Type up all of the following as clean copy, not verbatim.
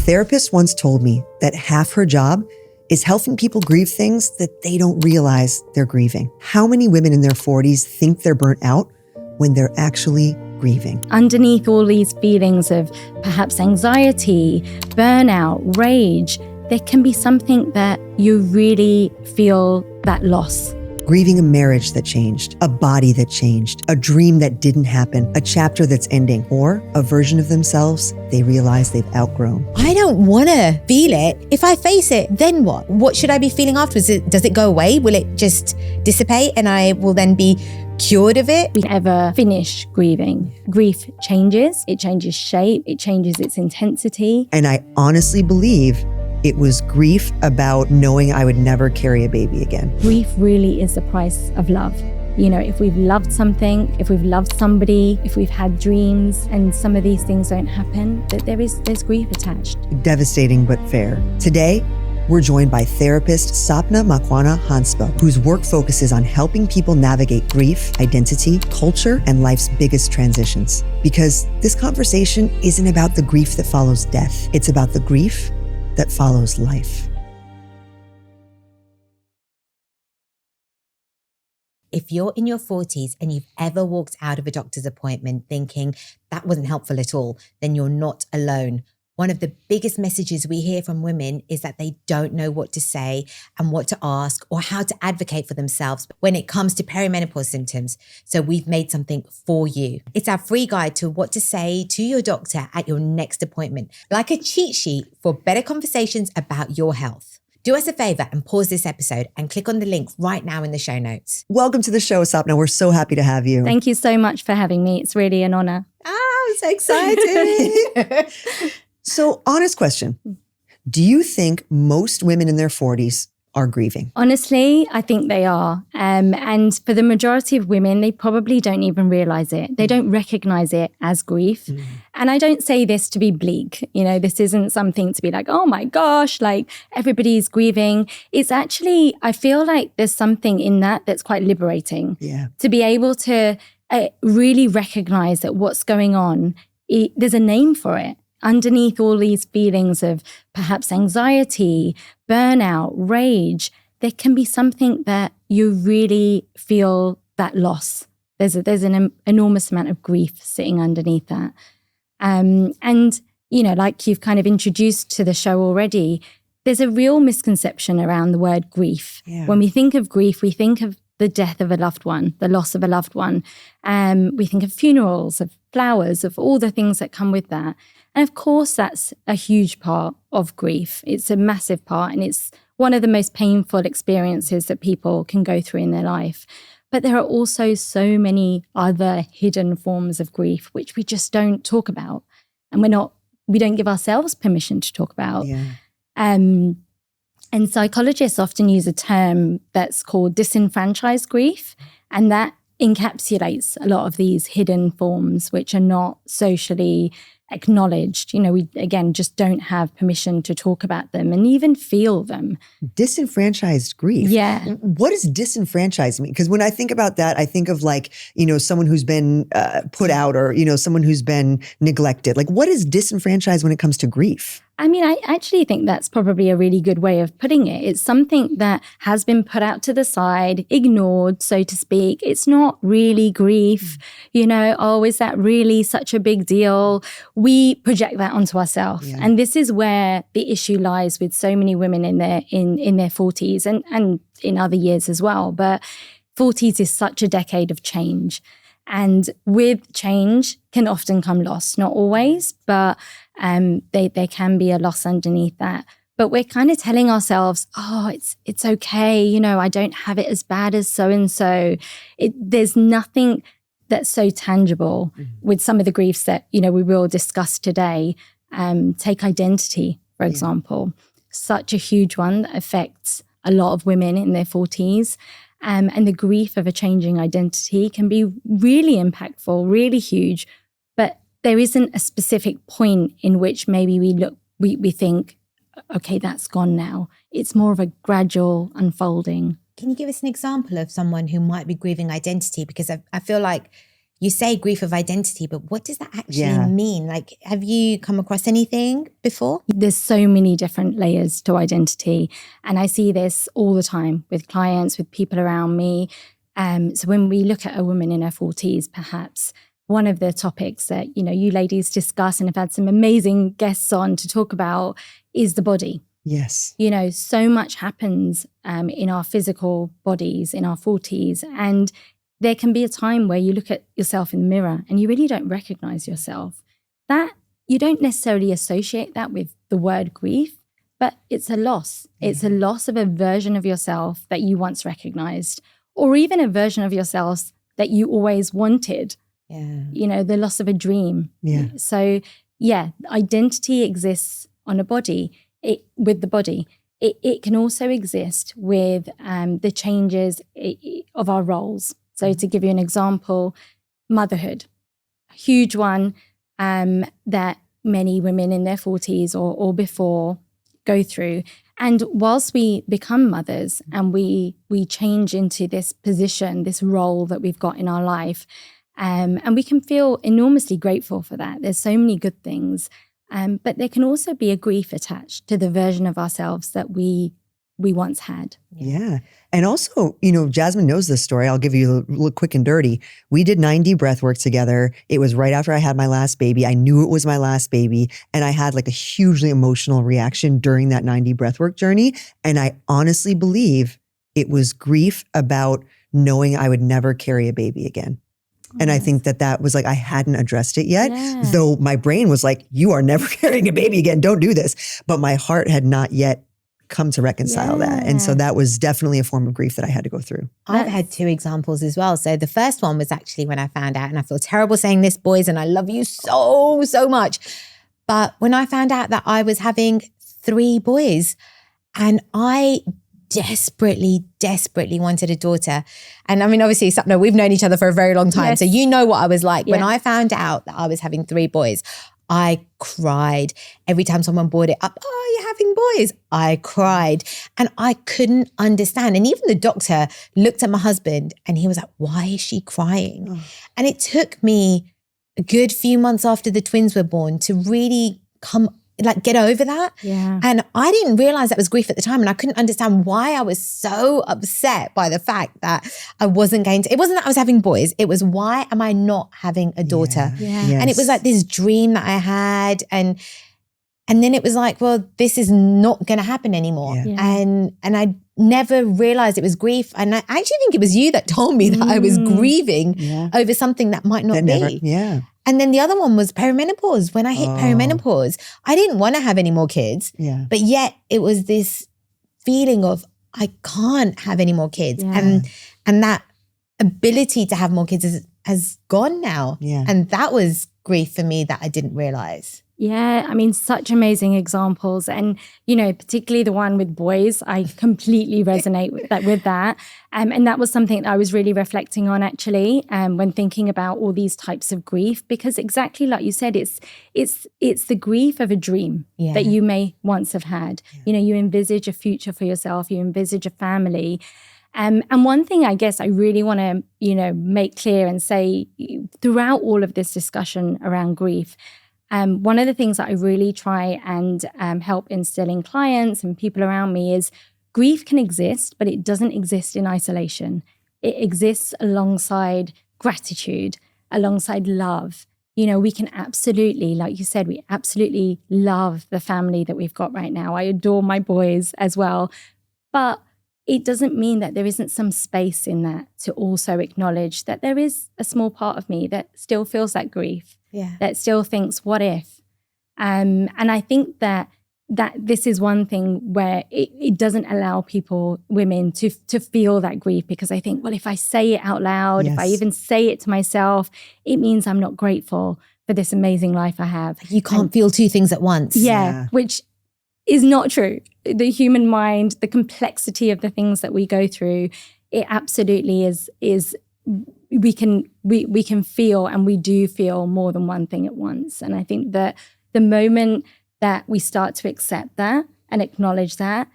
therapist once told me that half her job is helping people grieve things that they don't realize they're grieving. How many women in their 40s think they're burnt out when they're actually grieving? Underneath all these feelings of perhaps anxiety, burnout, rage, there can be something that you really feel that loss. Grieving a marriage that changed, a body that changed, a dream that didn't happen, a chapter that's ending, or a version of themselves they realize they've outgrown. I don't want to feel it. If I face it, then what? What should I be feeling afterwards? Does it go away? Will it just dissipate and I will then be cured of it? We ever finish grieving. Grief changes, it changes shape, it changes its intensity. And I honestly believe it was grief about knowing I would never carry a baby again. Grief really is the price of love. You know, if we've loved something, if we've loved somebody, if we've had dreams and some of these things don't happen, that there's grief attached. Devastating but fair. Today, we're joined by therapist Sapna Makwana Hanspal, whose work focuses on helping people navigate grief, identity, culture, and life's biggest transitions. Because this conversation isn't about the grief that follows death. It's about the grief that follows life. If you're in your 40s and you've ever walked out of a doctor's appointment thinking that wasn't helpful at all, then you're not alone. One of the biggest messages we hear from women is that they don't know what to say and what to ask or how to advocate for themselves when it comes to perimenopause symptoms. So we've made something for you. It's our free guide to what to say to your doctor at your next appointment, like a cheat sheet for better conversations about your health. Do us a favor and pause this episode and click on the link right now in the show notes. Welcome to the show, Sapna. We're so happy to have you. Thank you so much for having me. It's really an honor. I'm so excited. So, honest question. Do you think most women in their 40s are grieving? Honestly, I think they are. And for the majority of women, they probably don't even realize it. They don't recognize it as grief. And I don't say this to be bleak. You know, this isn't something to be like, oh my gosh, like everybody's grieving. It's actually, I feel like there's something in that that's quite liberating. Yeah. To be able to really recognize that what's going on, there's a name for it. Underneath all these feelings of perhaps anxiety, burnout, rage, there can be something that you really feel that loss. There's an enormous amount of grief sitting underneath that. And, you know, like you've kind of introduced to the show already, there's a real misconception around the word grief. Yeah. When we think of grief, we think of the death of a loved one, the loss of a loved one. We think of funerals, of flowers, of all the things that come with that. And of course, that's a huge part of grief. It's a massive part, and it's one of the most painful experiences that people can go through in their life. But there are also so many other hidden forms of grief, which we just don't talk about. And we don't give ourselves permission to talk about. Yeah. And psychologists often use a term that's called disenfranchised grief. And that encapsulates a lot of these hidden forms, which are not socially acknowledged. You know, we, again, just don't have permission to talk about them and even feel them. Disenfranchised grief. Yeah. What does disenfranchised mean? Because when I think about that, I think of like, you know, someone who's been put out, or, you know, someone who's been neglected. Like, what is disenfranchised when it comes to grief? I mean, I actually think that's probably a really good way of putting it. It's something that has been put out to the side, ignored, so to speak. It's not really grief. You know, oh, is that really such a big deal? We project that onto ourselves. Yeah. And this is where the issue lies with so many women in their 40s and in other years as well. But 40s is such a decade of change. And with change can often come loss, not always, but there can be a loss underneath that. But we're kind of telling ourselves, oh, it's okay. You know, I don't have it as bad as so-and-so. There's nothing that's so tangible with some of the griefs that, you know, we will discuss today. Take identity, for example, such a huge one that affects a lot of women in their 40s. And the grief of a changing identity can be really impactful, really huge. But there isn't a specific point in which maybe we think, okay, that's gone now. It's more of a gradual unfolding. Can you give us an example of someone who might be grieving identity? Because I feel like, you say grief of identity, but what does that actually mean? Like, have you come across anything before? There's so many different layers to identity. And I see this all the time with clients, with people around me. So when we look at a woman in her 40s, perhaps one of the topics that, you ladies discuss and have had some amazing guests on to talk about is the body. Yes. So much happens in our physical bodies in our 40s. And there can be a time where you look at yourself in the mirror and you really don't recognize yourself. That you don't necessarily associate that with the word grief, but it's a loss. It's a loss of a version of yourself that you once recognized, or even a version of yourself that you always wanted. Yeah. The loss of a dream. Yeah. So identity exists on a body, with the body. It can also exist with the changes of our roles. So to give you an example, motherhood, a huge one that many women in their 40s or before go through. And whilst we become mothers and we change into this position, this role that we've got in our life, and we can feel enormously grateful for that. There's so many good things, but there can also be a grief attached to the version of ourselves that we once had. Yeah. And also, Jasmin knows this story. I'll give you a little quick and dirty. We did 9D breath work together. It was right after I had my last baby. I knew it was my last baby. And I had like a hugely emotional reaction during that 9D breath work journey. And I honestly believe it was grief about knowing I would never carry a baby again. And I think that was like, I hadn't addressed it yet, though my brain was like, you are never carrying a baby again. Don't do this. But my heart had not yet come to reconcile that. And so that was definitely a form of grief that I had to go through. I've had two examples as well. So the first one was actually when I found out, and I feel terrible saying this, boys, and I love you so, so much. But when I found out that I was having 3 boys, and I desperately wanted a daughter. And I mean, obviously, Sapna, we've known each other for a very long time. Yes. So you know what I was like. When I found out that I was having 3 boys, I cried. Every time someone brought it up, oh, you're having boys. I cried. And I couldn't understand. And even the doctor looked at my husband and he was like, why is she crying? Oh. And it took me a good few months after the twins were born to really get over that. Yeah. And I didn't realize that was grief at the time. And I couldn't understand why I was so upset by the fact that I wasn't going to, it wasn't that I was having boys. It was, why am I not having a daughter? Yeah. Yes. And it was like this dream that I had. And then it was like, well, this is not going to happen anymore. Yeah. And I never realized it was grief. And I actually think it was you that told me that I was grieving over something that might not be. And then the other one was perimenopause. When I hit perimenopause, I didn't want to have any more kids. Yeah. But yet it was this feeling of, I can't have any more kids. Yeah. And that ability to have more kids has gone now. Yeah. And that was grief for me that I didn't realize. Yeah, I mean, such amazing examples. And, particularly the one with boys, I completely resonate with that. And that was something that I was really reflecting on, actually, when thinking about all these types of grief, because exactly like you said, it's the grief of a dream that you may once have had. Yeah. You envisage a future for yourself, you envisage a family. And one thing I guess I really want to, make clear and say throughout all of this discussion around grief, one of the things that I really try and help instill in clients and people around me is grief can exist, but it doesn't exist in isolation. It exists alongside gratitude, alongside love. We can absolutely, like you said, we absolutely love the family that we've got right now. I adore my boys as well. But it doesn't mean that there isn't some space in that to also acknowledge that there is a small part of me that still feels that grief. Yeah. That still thinks, what if? And I think that this is one thing where it doesn't allow women to feel that grief, because I think, well, if I say it out loud, if I even say it to myself, it means I'm not grateful for this amazing life I have. You can't feel 2 things at once. Yeah, which is not true. The human mind, the complexity of the things that we go through, it absolutely is we can feel, and we do feel more than one thing at once. And I think that the moment that we start to accept that and acknowledge that,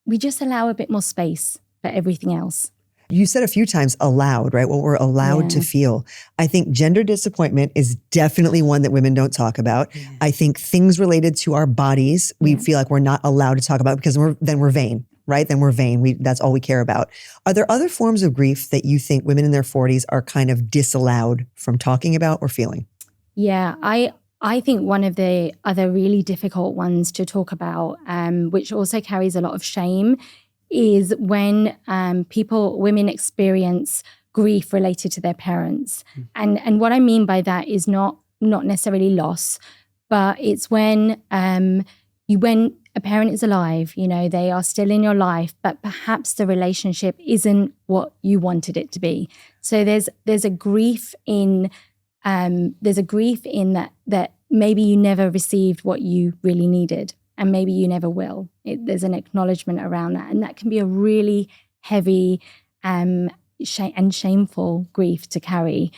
we just allow a bit more space for everything else. You said a few times allowed, right? What we're allowed to feel. I think gender disappointment is definitely one that women don't talk about. Yeah. I think things related to our bodies, we feel like we're not allowed to talk about because then we're vain, right? Then we're vain. That's all we care about. Are there other forms of grief that you think women in their 40s are kind of disallowed from talking about or feeling? Yeah, I think one of the other really difficult ones to talk about, which also carries a lot of shame, is when women experience grief related to their parents. And what I mean by that is not necessarily loss, but it's when a parent is alive, they are still in your life, but perhaps the relationship isn't what you wanted it to be. So there's a grief in that maybe you never received what you really needed. And maybe you never will. There's an acknowledgement around that. And that can be a really heavy and shameful grief to carry,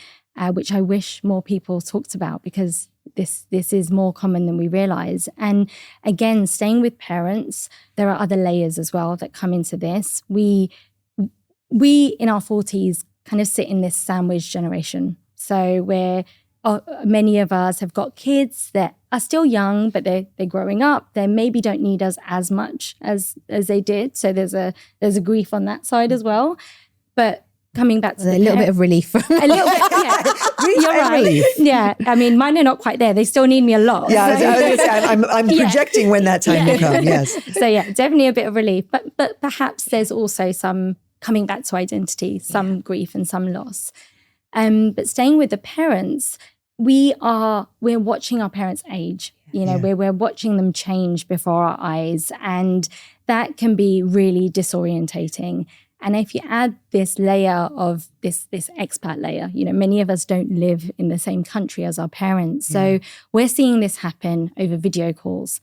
which I wish more people talked about, because this is more common than we realize. And again, staying with parents, there are other layers as well that come into this. We in our 40s kind of sit in this sandwich generation. So many of us have got kids that are still young, but they're growing up. They maybe don't need us as much as they did. So there's a grief on that side as well. But coming back to a little bit of relief. A little bit, yeah. You're right. Relief. Yeah. I mean, mine are not quite there. They still need me a lot. Yeah, so. I'm projecting when that time will come. Yes. So yeah, definitely a bit of relief. But perhaps there's also some coming back to identity, some grief and some loss. But staying with the parents, we're watching our parents age. We're watching them change before our eyes, and that can be really disorientating. And if you add this layer of this expat layer, many of us don't live in the same country as our parents. So we're seeing this happen over video calls,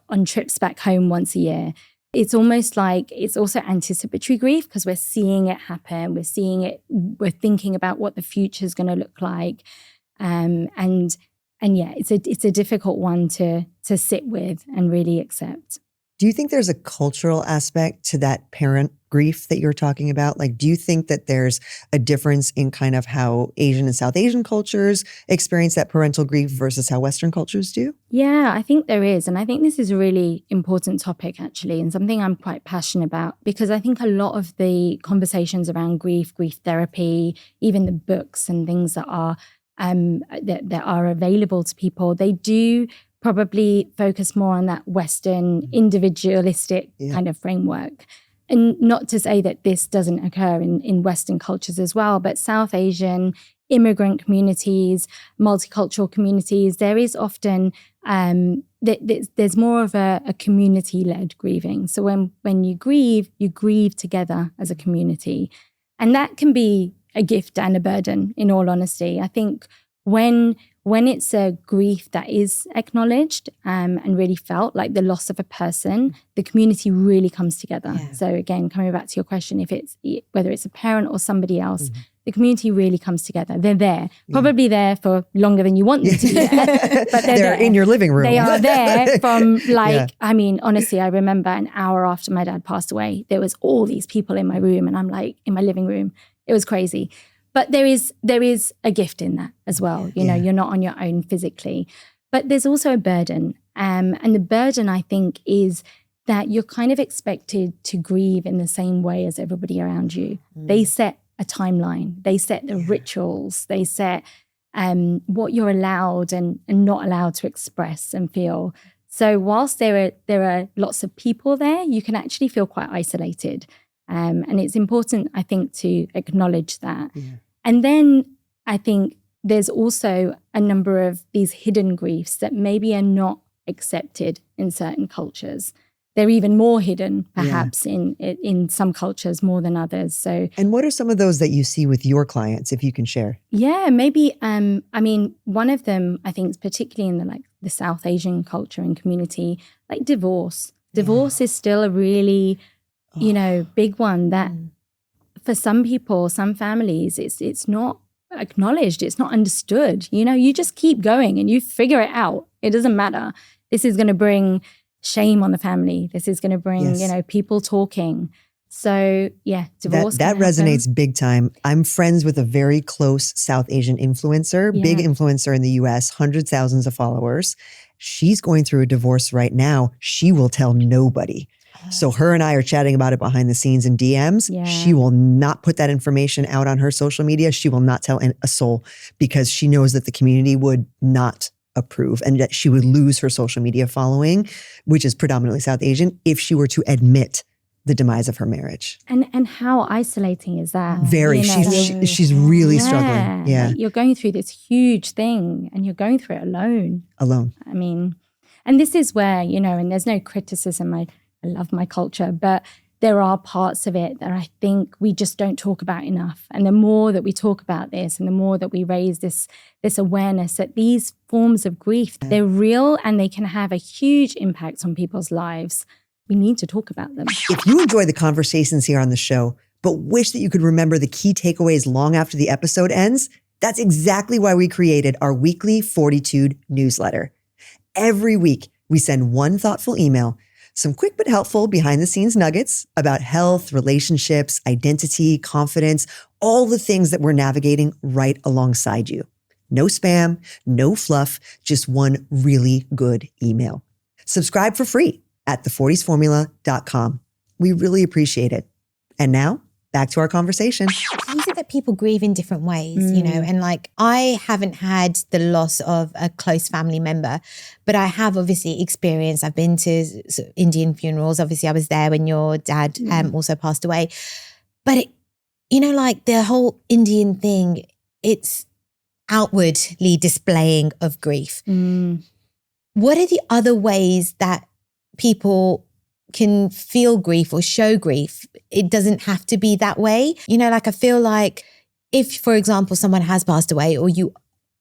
on trips back home once a year. It's almost like it's also anticipatory grief, because we're seeing it happen. We're seeing it. We're thinking about what the future is going to look like. And yeah, it's a difficult one to sit with and really accept. Do you think there's a cultural aspect to that parent grief that you're talking about? Like, do you think that there's a difference in kind of how Asian and South Asian cultures experience that parental grief versus how Western cultures do? Yeah, I think there is. And I think this is a really important topic, actually, and something I'm quite passionate about, because I think a lot of the conversations around grief therapy, even the books and things that are that are available to people, they do probably focus more on that Western individualistic kind of framework. And not to say that this doesn't occur in Western cultures as well, but South Asian immigrant communities, multicultural communities, there is often, there's more of a community-led grieving. So when you grieve together as a community. And that can be a gift and a burden, in all honesty. I think when it's a grief that is acknowledged and really felt, like the loss of a person, the community really comes together. Yeah. So again, coming back to your question, whether it's a parent or somebody else, the community really comes together. They're there, probably there for longer than you want them to be there, but they're there. In your living room. They are there from I mean, honestly, I remember an hour after my dad passed away, there was all these people in my room, and I'm like, in my living room. It was crazy. But there is a gift in that as well. You know, you're not on your own physically. But there's also a burden. And the burden, I think, is that you're kind of expected to grieve in the same way as everybody around you. They set a timeline. They set the rituals. They set what you're allowed and not allowed to express and feel. So whilst there are lots of people there, you can actually feel quite isolated. And it's important, I think, to acknowledge that. Yeah. And then I think there's also a number of these hidden griefs that maybe are not accepted in certain cultures. They're even more hidden, perhaps, in some cultures more than others. So, and what are some of those that you see with your clients, if you can share? Yeah, maybe. I mean, one of them, I think, is particularly in the South Asian culture and community, like divorce. Divorce is still a really big one that for some people, some families, it's not acknowledged, it's not understood. You just keep going and you figure it out. It doesn't matter. This is going to bring shame on the family. This is going to bring, people talking. So yeah, divorce. That resonates big time. I'm friends with a very close South Asian influencer, big influencer in the US, hundreds, thousands of followers. She's going through a divorce right now. She will tell nobody. So her and I are chatting about it behind the scenes in DMs. Yeah. She will not put that information out on her social media. She will not tell a soul because she knows that the community would not approve and that she would lose her social media following, which is predominantly South Asian, if she were to admit the demise of her marriage. And how isolating is that? Very. She's really struggling. Yeah. Like you're going through this huge thing and you're going through it alone. I mean, and this is where, and there's no criticism. I love my culture, but there are parts of it that I think we just don't talk about enough. And the more that we talk about this and the more that we raise this awareness that these forms of grief, they're real and they can have a huge impact on people's lives. We need to talk about them. If you enjoy the conversations here on the show, but wish that you could remember the key takeaways long after the episode ends, that's exactly why we created our weekly Fortitude newsletter. Every week, we send one thoughtful email, some quick but helpful behind the scenes nuggets about health, relationships, identity, confidence, all the things that we're navigating right alongside you. No spam, no fluff, just one really good email. Subscribe for free at thefortiesformula.com. We really appreciate it. And now, back to our conversation. How is it that people grieve in different ways, And like, I haven't had the loss of a close family member, but I have obviously experienced, I've been to Indian funerals. Obviously, I was there when your dad also passed away. But, like the whole Indian thing, it's outwardly displaying of grief. What are the other ways that people can feel grief or show grief? It doesn't have to be that way. Like I feel like if, for example, someone has passed away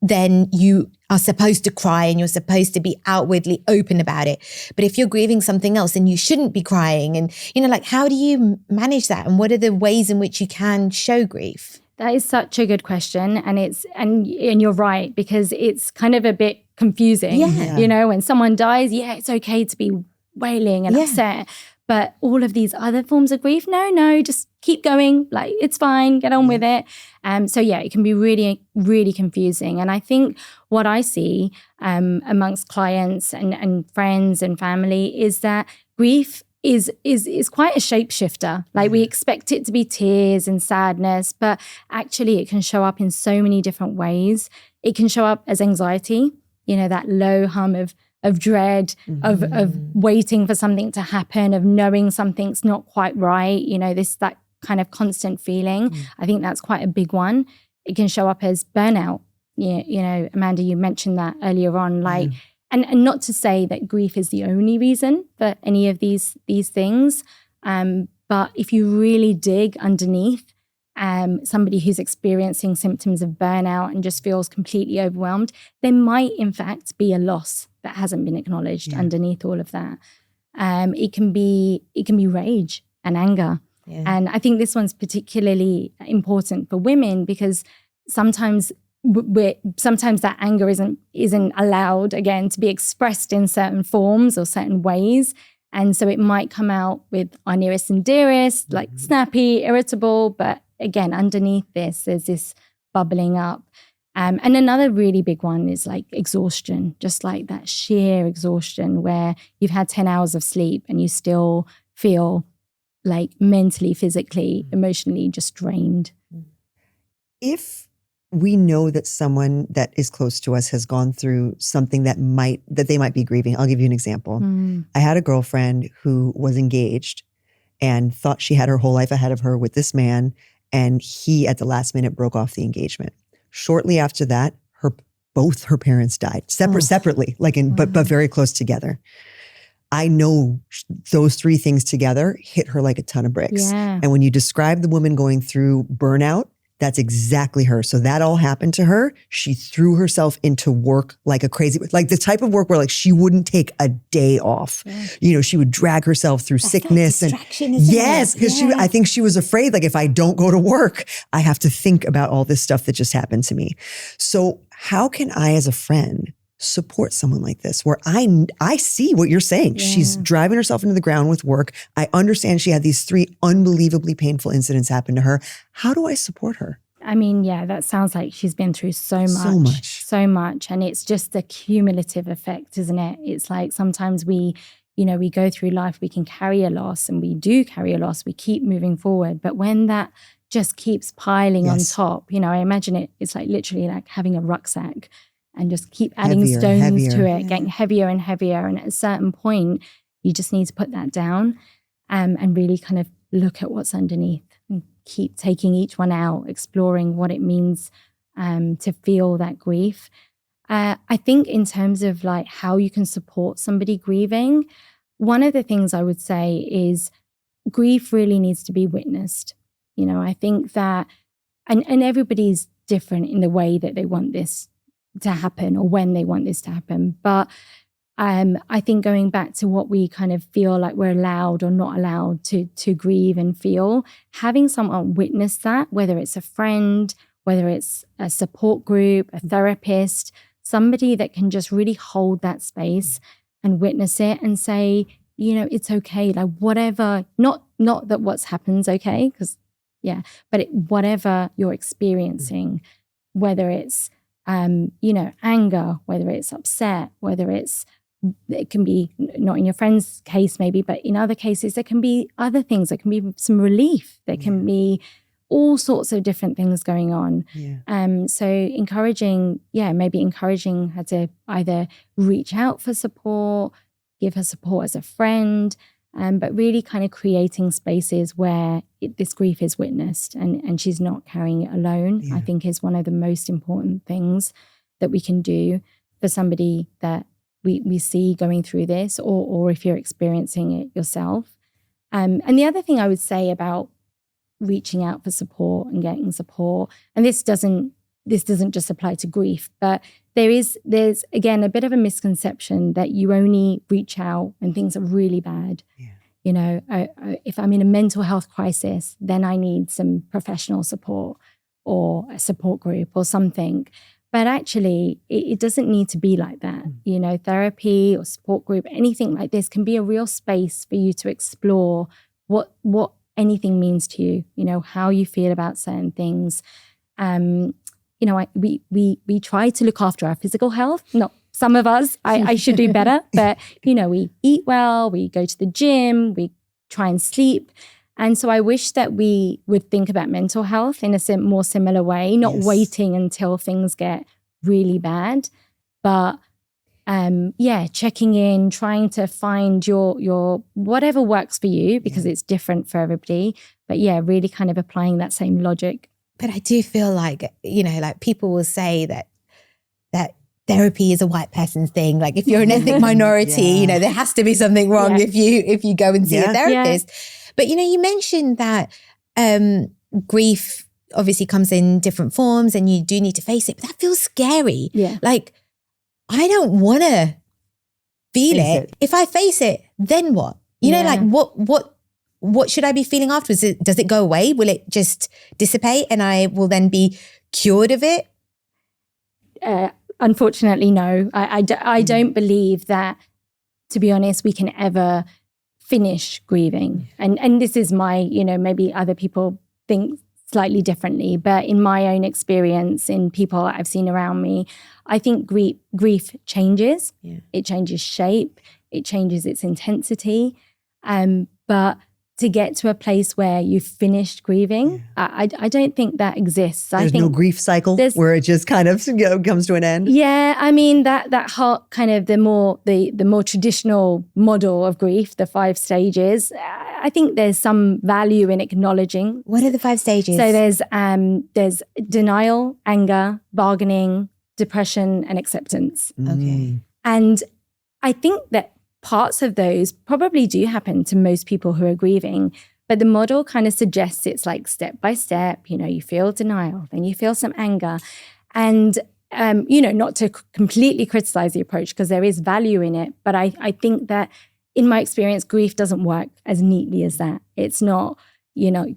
then you are supposed to cry and you're supposed to be outwardly open about it. But if you're grieving something else, then you shouldn't be crying. And, like, how do you manage that? And what are the ways in which you can show grief? That is such a good question. And you're right, because it's kind of a bit confusing. Yeah. When someone dies, it's okay to be wailing and upset. But all of these other forms of grief, no, just keep going. Like, it's fine, get on with it. So it can be really, really confusing. And I think what I see amongst clients and friends and family is that grief is quite a shapeshifter. Like, we expect it to be tears and sadness, but actually it can show up in so many different ways. It can show up as anxiety, that low hum of dread, of waiting for something to happen, of knowing something's not quite right, that kind of constant feeling. I think that's quite a big one. It can show up as burnout. Amanda, you mentioned that earlier on, like, and not to say that grief is the only reason for any of these things, but if you really dig underneath, somebody who's experiencing symptoms of burnout and just feels completely overwhelmed, there might in fact be a loss that hasn't been acknowledged underneath all of that. It can be rage and anger. And I think this one's particularly important for women because sometimes that anger isn't allowed, again, to be expressed in certain forms or certain ways. And so it might come out with our nearest and dearest, like snappy, irritable, but again, underneath this, there's this bubbling up. And another really big one is like exhaustion, just like that sheer exhaustion where you've had 10 hours of sleep and you still feel like mentally, physically, emotionally just drained. If we know that someone that is close to us has gone through something that they might be grieving, I'll give you an example. I had a girlfriend who was engaged and thought she had her whole life ahead of her with this man, and he at the last minute broke off the engagement. Shortly after that, both her parents died separately, but very close together. I know those three things together hit her like a ton of bricks. Yeah. And when you describe the woman going through burnout, that's exactly her. So that all happened to her. She threw herself into work like a crazy, like the type of work where like she wouldn't take a day off. Yeah. She would drag herself through sickness. Like distraction, isn't it? Because I think she was afraid, like, if I don't go to work, I have to think about all this stuff that just happened to me. So how can I, as a friend, support someone like this, where I see what you're saying. Yeah. She's driving herself into the ground with work. I understand she had these 3 unbelievably painful incidents happen to her. How do I support her? I mean, yeah, that sounds like she's been through so much. And it's just the cumulative effect, isn't it? It's like sometimes we go through life, we can carry a loss, and we do carry a loss. We keep moving forward. But when that just keeps piling on top, I imagine it's like literally like having a rucksack and just keep adding stones to it, getting heavier and heavier. And at a certain point, you just need to put that down and really kind of look at what's underneath and keep taking each one out, exploring what it means to feel that grief. I think in terms of like how you can support somebody grieving, one of the things I would say is grief really needs to be witnessed. I think that, and everybody's different in the way that they want this to happen or when they want this to happen. But I think going back to what we kind of feel like we're allowed or not allowed to grieve and feel, having someone witness that, whether it's a friend, whether it's a support group, a therapist, somebody that can just really hold that space and witness it and say, it's okay, like whatever, not that what's happened's okay, because but whatever you're experiencing, whether it's anger, whether it's upset, whether it can be not in your friend's case maybe, but in other cases there can be other things. There can be some relief. There can be all sorts of different things going on. So encouraging her to either reach out for support, give her support as a friend, but really kind of creating spaces where this grief is witnessed and she's not carrying it alone, I think is one of the most important things that we can do for somebody that we see going through this, or if you're experiencing it yourself. And the other thing I would say about reaching out for support and getting support, and this doesn't just apply to grief, but there's again a bit of a misconception that you only reach out when things are really bad. If I'm in a mental health crisis, then I need some professional support or a support group or something. But actually, it doesn't need to be like that. Therapy or support group, anything like this can be a real space for you to explore what anything means to you, how you feel about certain things. We try to look after our physical health. Not some of us, I should do better, but, we eat well, we go to the gym, we try and sleep. And so I wish that we would think about mental health in a more similar way, not waiting until things get really bad, but checking in, trying to find your whatever works for you, because it's different for everybody. But really kind of applying that same logic. But I do feel like, like people will say that therapy is a white person's thing. Like if you're an ethnic minority, there has to be something wrong if you go and see a therapist. But, you mentioned that grief obviously comes in different forms and you do need to face it, but that feels scary. Like, I don't want to feel it. If I face it, then what? Like what should I be feeling afterwards? Does it go away? Will it just dissipate and I will then be cured of it? Unfortunately, no. I don't believe that, to be honest, we can ever finish grieving. And this is my, maybe other people think slightly differently, but in my own experience, in people I've seen around me, I think grief changes. It changes shape. It changes its intensity. But to get to a place where you've finished grieving, I don't think that exists. There's no grief cycle where it just kind of comes to an end. Yeah, I mean that whole kind of the more traditional model of grief, the 5 stages. I think there's some value in acknowledging. What are the 5 stages? So there's denial, anger, bargaining, depression, and acceptance. Okay, and I think that parts of those probably do happen to most people who are grieving, but the model kind of suggests it's like step by step. You feel denial, then you feel some anger, and not to completely criticize the approach because there is value in it, but I think that in my experience, grief doesn't work as neatly as that. It's not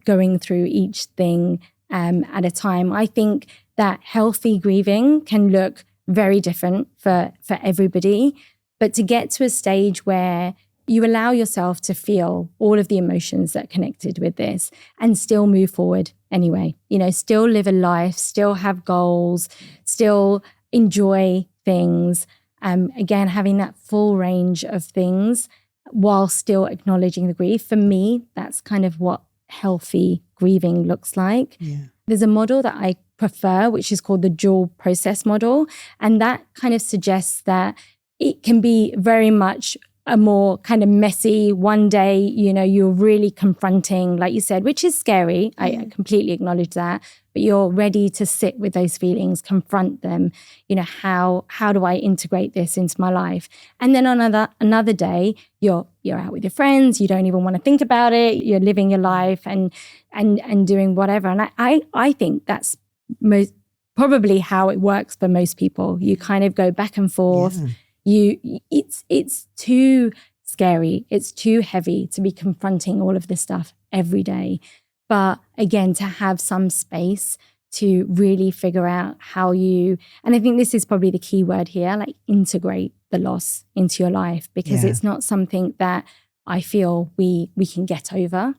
going through each thing at a time. I think that healthy grieving can look very different for everybody. But to get to a stage where you allow yourself to feel all of the emotions that are connected with this and still move forward anyway, still live a life, still have goals, still enjoy things. Again, having that full range of things while still acknowledging the grief. For me, that's kind of what healthy grieving looks like. Yeah. There's a model that I prefer, which is called the dual process model. And that kind of suggests that it can be very much a more kind of messy one day, you're really confronting, like you said, which is scary. I completely acknowledge that. But you're ready to sit with those feelings, confront them. How do I integrate this into my life? And then on another day, you're out with your friends. You don't even want to think about it. You're living your life and doing whatever. And I think that's probably how it works for most people. You kind of go back and forth. Yeah. It's too scary. It's too heavy to be confronting all of this stuff every day. But again, to have some space to really figure out how and I think this is probably the key word here, like integrate the loss into your life, because it's not something that I feel we can get over,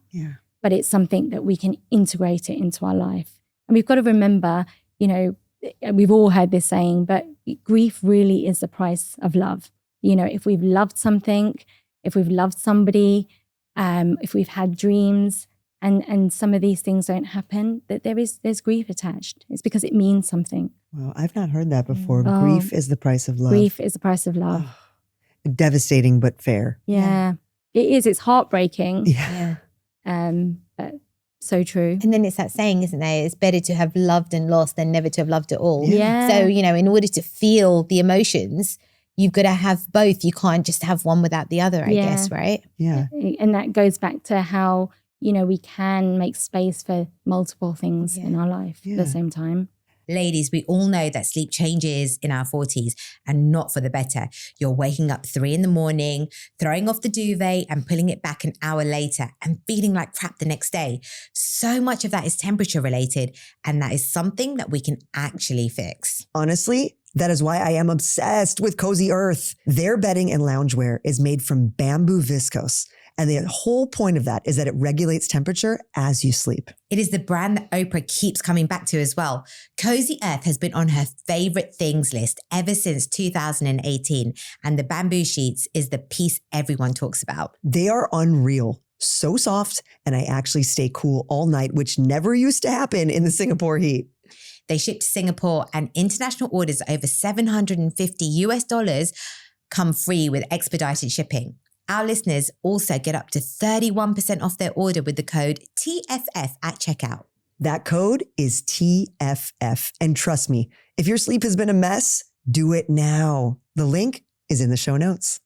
but it's something that we can integrate it into our life. And we've got to remember, we've all heard this saying, but grief really is the price of love. If we've loved something, if we've loved somebody, if we've had dreams and some of these things don't happen, that there's grief attached. It's because it means something. Well, I've not heard that before. Grief is the price of love. Grief is the price of love. Oh, devastating, but fair. Yeah, it is. It's heartbreaking. Yeah. But so true. And then it's that saying, isn't there? It's better to have loved and lost than never to have loved at all. Yeah. So, in order to feel the emotions, you've got to have both. You can't just have one without the other, I guess, right? Yeah. And that goes back to how, we can make space for multiple things in our life at the same time. Ladies, we all know that sleep changes in our 40s and not for the better. You're waking up 3 a.m, throwing off the duvet and pulling it back an hour later and feeling like crap the next day. So much of that is temperature related, and that is something that we can actually fix. Honestly, that is why I am obsessed with Cozy Earth. Their bedding and loungewear is made from bamboo viscose. And the whole point of that is that it regulates temperature as you sleep. It is the brand that Oprah keeps coming back to as well. Cozy Earth has been on her favorite things list ever since 2018. And the bamboo sheets is the piece everyone talks about. They are unreal. So soft, and I actually stay cool all night, which never used to happen in the Singapore heat. They ship to Singapore, and international orders over $750 come free with expedited shipping. Our listeners also get up to 31% off their order with the code TFF at checkout. That code is TFF. And trust me, if your sleep has been a mess, do it now. The link is in the show notes.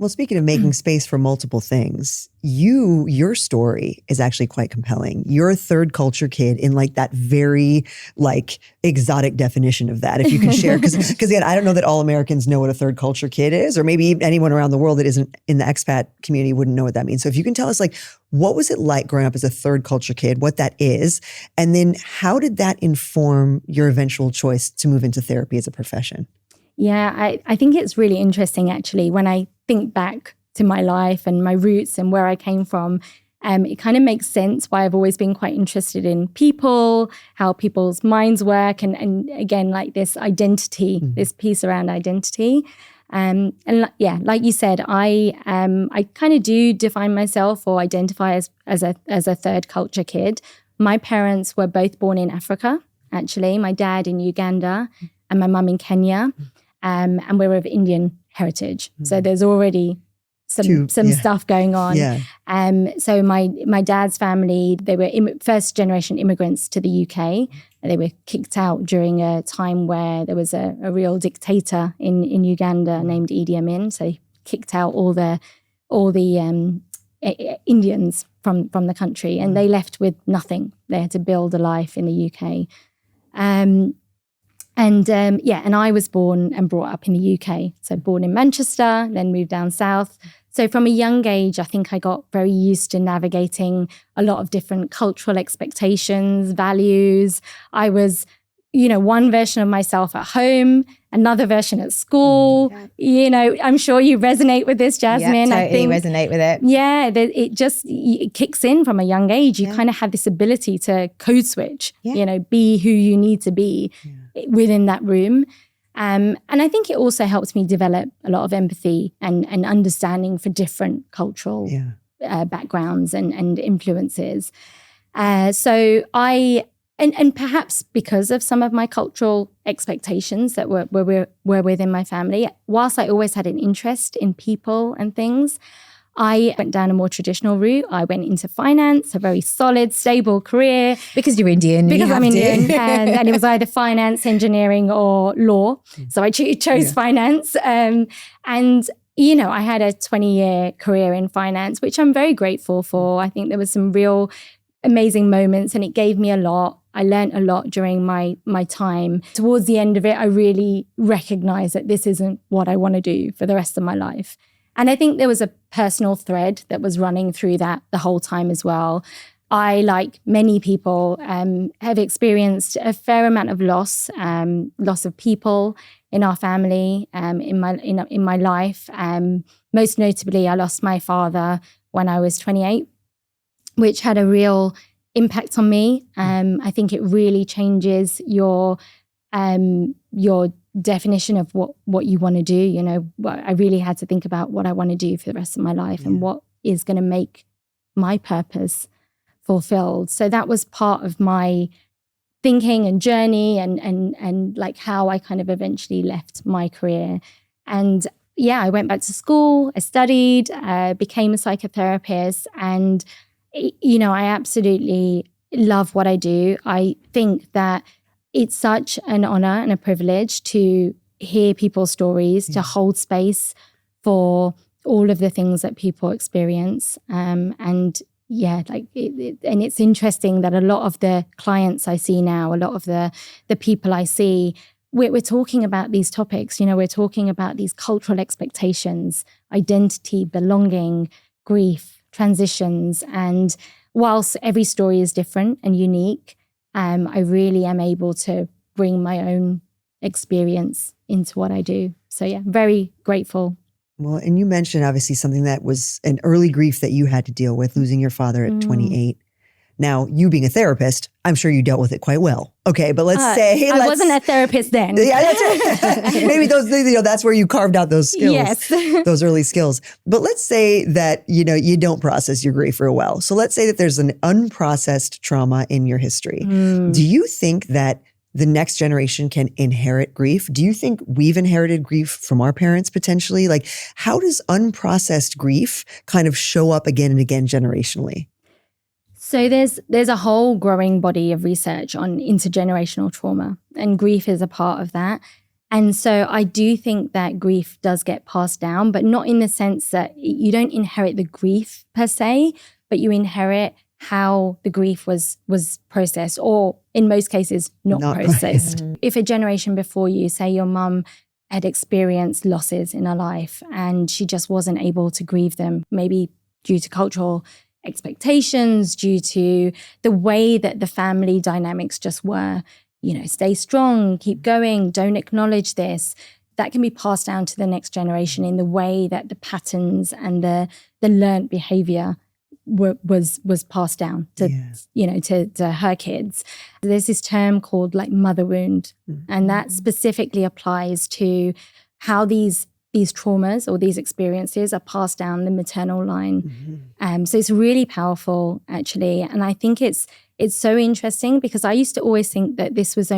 Well, speaking of making space for multiple things, your story is actually quite compelling. You're a third culture kid in like that very like exotic definition of that, if you can share. Because again, I don't know that all Americans know what a third culture kid is, or maybe anyone around the world that isn't in the expat community wouldn't know what that means. So if you can tell us like, what was it like growing up as a third culture kid, what that is, and then how did that inform your eventual choice to move into therapy as a profession? Yeah, I think it's really interesting actually when I think back to my life and my roots and where I came from. It kind of makes sense why I've always been quite interested in people, how people's minds work, and again, like this identity, this piece around identity. And yeah, like you said, I kind of do define myself or identify as a third culture kid. My parents were both born in Africa, actually. My dad in Uganda and my mum in Kenya. And we're of Indian heritage. So there's already some stuff going on. Yeah. So my dad's family, they were first generation immigrants to the UK. They were kicked out during a time where there was a real dictator in Uganda named Idi Amin. So he kicked out all the Indians from the country, and they left with nothing. They had to build a life in the UK. And I was born and brought up in the UK. So born in Manchester, then moved down south. So from a young age, I think I got very used to navigating a lot of different cultural expectations, values. I was, one version of myself at home, another version at school. I'm sure you resonate with this, Jasmin. Yeah, totally resonate with it. Yeah, it kicks in from a young age. You kind of have this ability to code switch, be who you need to be within that room. And I think it also helps me develop a lot of empathy and understanding for different cultural backgrounds and influences. So And perhaps because of some of my cultural expectations that were within my family, whilst I always had an interest in people and things, I went down a more traditional route. I went into finance, a very solid, stable career. Because you're Indian. Because I'm Indian. And it was either finance, engineering, or law. So I chose finance. And I had a 20-year career in finance, which I'm very grateful for. I think there was some real amazing moments and it gave me a lot. I learned a lot during my time. Towards the end of it, I really recognized that this isn't what I want to do for the rest of my life. And I think there was a personal thread that was running through that the whole time as well. I, like many people, have experienced a fair amount of loss of people in our family, in my life. Most notably, I lost my father when I was 28, which had a real impact on me. I think it really changes your definition of what you want to do. I really had to think about what I want to do for the rest of my life and what is going to make my purpose fulfilled. So that was part of my thinking and journey and like how I kind of eventually left my career. And I went back to school, I studied, became a psychotherapist, and I absolutely love what I do. I think that it's such an honor and a privilege to hear people's stories, to hold space for all of the things that people experience. And it's interesting that a lot of the clients I see now, a lot of the people I see, we're talking about these topics. We're talking about these cultural expectations, identity, belonging, grief, transitions. And whilst every story is different and unique, I really am able to bring my own experience into what I do. So very grateful. Well, and you mentioned obviously something that was an early grief that you had to deal with, losing your father at 28. Now, you being a therapist, I'm sure you dealt with it quite well. Okay, but let's say... I wasn't a therapist then. Yeah, that's right. Maybe that's where you carved out those skills, yes. Those early skills. But let's say that, you don't process your grief real well. So let's say that there's an unprocessed trauma in your history. Do you think that the next generation can inherit grief? Do you think we've inherited grief from our parents potentially? Like, how does unprocessed grief kind of show up again and again generationally? So there's a whole growing body of research on intergenerational trauma, and grief is a part of that. And so I do think that grief does get passed down, but not in the sense that you don't inherit the grief per se, but you inherit how the grief was processed, or in most cases, not processed. If a generation before you, say your mum had experienced losses in her life and she just wasn't able to grieve them, maybe due to cultural expectations, due to the way that the family dynamics just were, stay strong, keep going, don't acknowledge this, that can be passed down to the next generation in the way that the patterns and the learned behavior was passed down to to her kids. There's this term called like mother wound, and that specifically applies to how these traumas or these experiences are passed down the maternal line. So it's really powerful, actually. And I think it's so interesting because I used to always think that this was but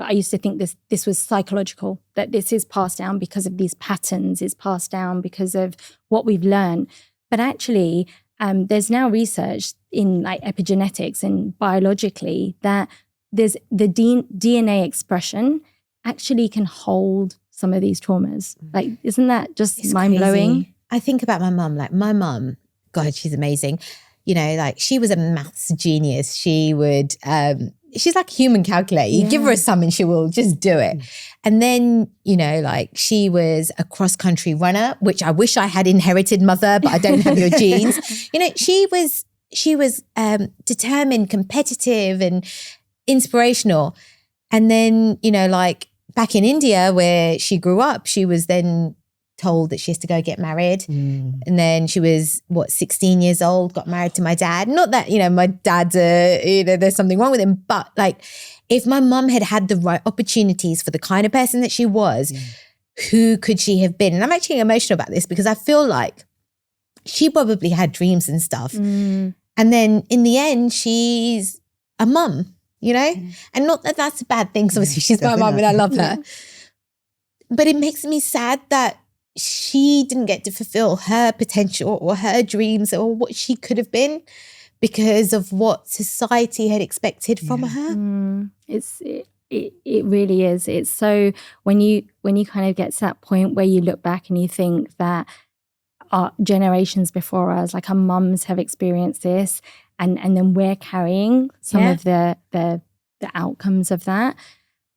I used to think this was psychological, that this is passed down because of these patterns, it's passed down because of what we've learned. But actually, there's now research in like epigenetics and biologically that there's the DNA expression actually can hold some of these traumas. Like, isn't that just mind-blowing? I think about my mum. Like my mum, God, she's amazing. Like she was a maths genius. She would, she's like a human calculator. You give her a sum and she will just do it. And then, like she was a cross-country runner, which I wish I had inherited, mother, but I don't have your genes. She was determined, competitive and inspirational. And then, like back in India where she grew up, she was then told that she has to go get married. And then she was, 16 years old, got married to my dad. Not that, my dad's there's something wrong with him, but like if my mum had had the right opportunities for the kind of person that she was, who could she have been? And I'm actually emotional about this because I feel like she probably had dreams and stuff. And then in the end, she's a mum, and not that that's a bad thing. So obviously she's my mum and I love her. But it makes me sad that she didn't get to fulfill her potential or her dreams or what she could have been because of what society had expected from her. It really is. It's so when you kind of get to that point where you look back and you think that our generations before us, like our mums have experienced this, and then we're carrying some of the outcomes of that.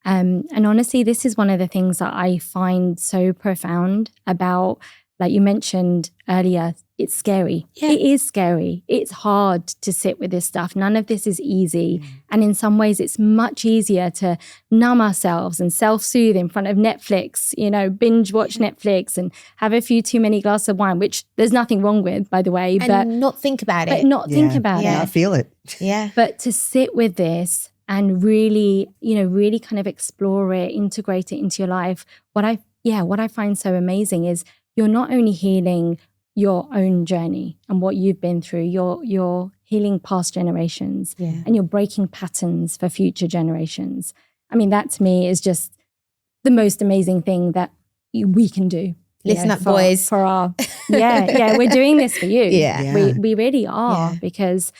And honestly, this is one of the things that I find so profound about, like you mentioned earlier, it's scary. Yeah. It is scary. It's hard to sit with this stuff. None of this is easy. And in some ways, it's much easier to numb ourselves and self-soothe in front of Netflix, binge watch Netflix and have a few too many glasses of wine, which there's nothing wrong with, by the way. And not think about it. But not think about it. Not feel it. Yeah. But to sit with this and really, really kind of explore it, integrate it into your life. What I find so amazing is you're not only healing your own journey and what you've been through, you're healing past generations and you're breaking patterns for future generations. I mean, that to me is just the most amazing thing that we can do. Listen up, boys. For our, we're doing this for you. Yeah. We really are because,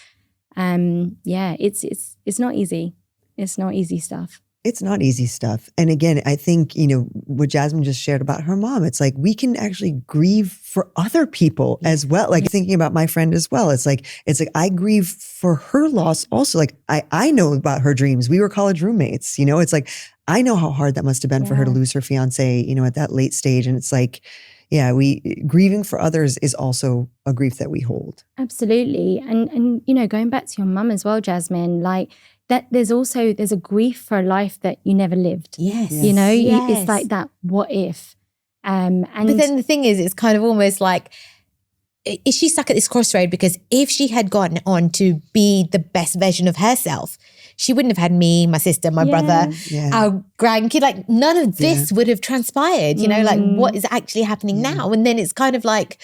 it's not easy. It's not easy stuff. It's not easy stuff. And again, I think, what Jasmin just shared about her mom, it's like we can actually grieve for other people as well. Like thinking about my friend as well. It's like I grieve for her loss also. Like I know about her dreams. We were college roommates, it's like, I know how hard that must have been for her to lose her fiance, at that late stage. And it's like, grieving for others is also a grief that we hold. Absolutely. And going back to your mum as well, Jasmin, like, that there's a grief for a life that you never lived. Yes. It's like that what if. But then the thing is, it's kind of almost like, is she stuck at this crossroad? Because if she had gotten on to be the best version of herself, she wouldn't have had me, my sister, my brother, our grandkid. Like none of this would have transpired, like what is actually happening now? And then it's kind of like,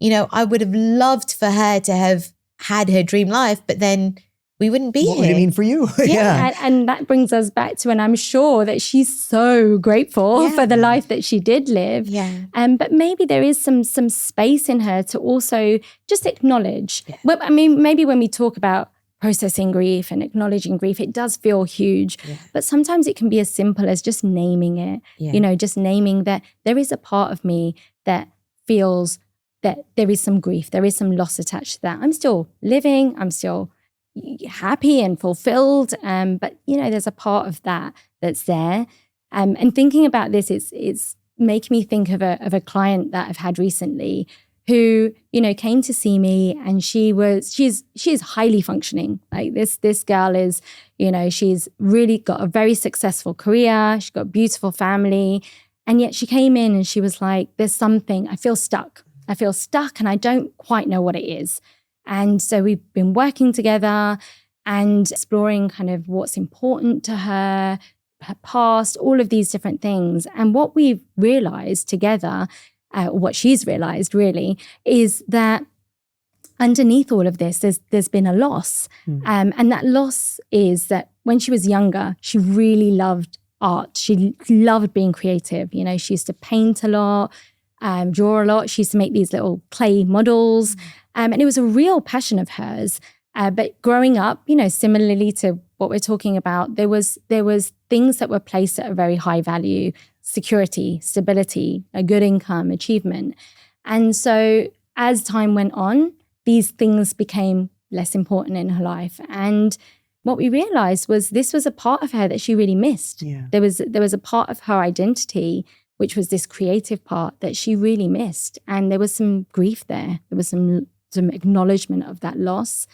I would have loved for her to have had her dream life, but then we wouldn't be here. What would it mean for you? And that brings us back to, and I'm sure that she's so grateful for the life that she did live. Yeah. But maybe there is some space in her to also just acknowledge. Yeah. Well, I mean, maybe when we talk about processing grief and acknowledging grief, it does feel huge. Yeah. But sometimes it can be as simple as just naming it. Yeah. Just naming that there is a part of me that feels that there is some grief, there is some loss attached to that. I'm still living, I'm still happy and fulfilled, but there's a part of that that's there, and thinking about this, it's making me think of a client that I've had recently who came to see me, and she's highly functioning. Like this girl is, she's really got a very successful career, she's got a beautiful family, and yet she came in and she was like, there's something, I feel stuck and I don't quite know what it is. And so we've been working together and exploring kind of what's important to her past, all of these different things. And what we've realized together, what she's realized really, is that underneath all of this, there's been a loss. And that loss is that when she was younger, she really loved art. She loved being creative. She used to paint a lot, draw a lot. She used to make these little clay models. And it was a real passion of hers. But growing up, similarly to what we're talking about, there was things that were placed at a very high value: security, stability, a good income, achievement. And so as time went on, these things became less important in her life. And what we realized was this was a part of her that she really missed. Yeah. There was a part of her identity, which was this creative part, that she really missed. And there was some grief there. There was some acknowledgement of that loss.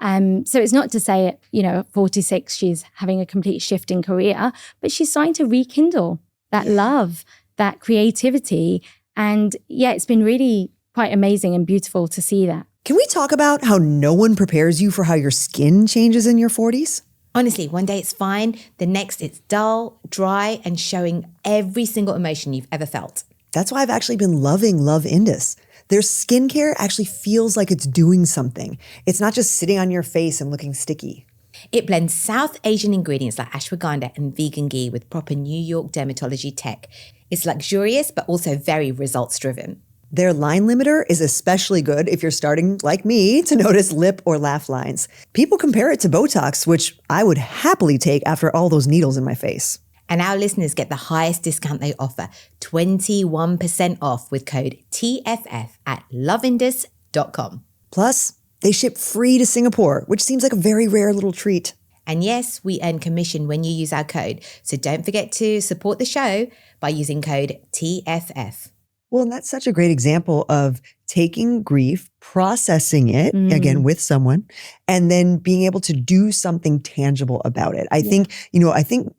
So it's not to say, at 46, she's having a complete shift in career, but she's starting to rekindle that love, that creativity. And it's been really quite amazing and beautiful to see that. Can we talk about how no one prepares you for how your skin changes in your 40s? Honestly, one day it's fine. The next it's dull, dry, and showing every single emotion you've ever felt. That's why I've actually been loving Love Indus. Their skincare actually feels like it's doing something. It's not just sitting on your face and looking sticky. It blends South Asian ingredients like ashwagandha and vegan ghee with proper New York dermatology tech. It's luxurious, but also very results-driven. Their line limiter is especially good if you're starting, like me, to notice lip or laugh lines. People compare it to Botox, which I would happily take after all those needles in my face. And our listeners get the highest discount they offer, 21% off with code TFF at loveindus.com. Plus, they ship free to Singapore, which seems like a very rare little treat. And yes, we earn commission when you use our code. So don't forget to support the show by using code TFF. Well, and that's such a great example of taking grief, processing it, again, with someone, and then being able to do something tangible about it. I think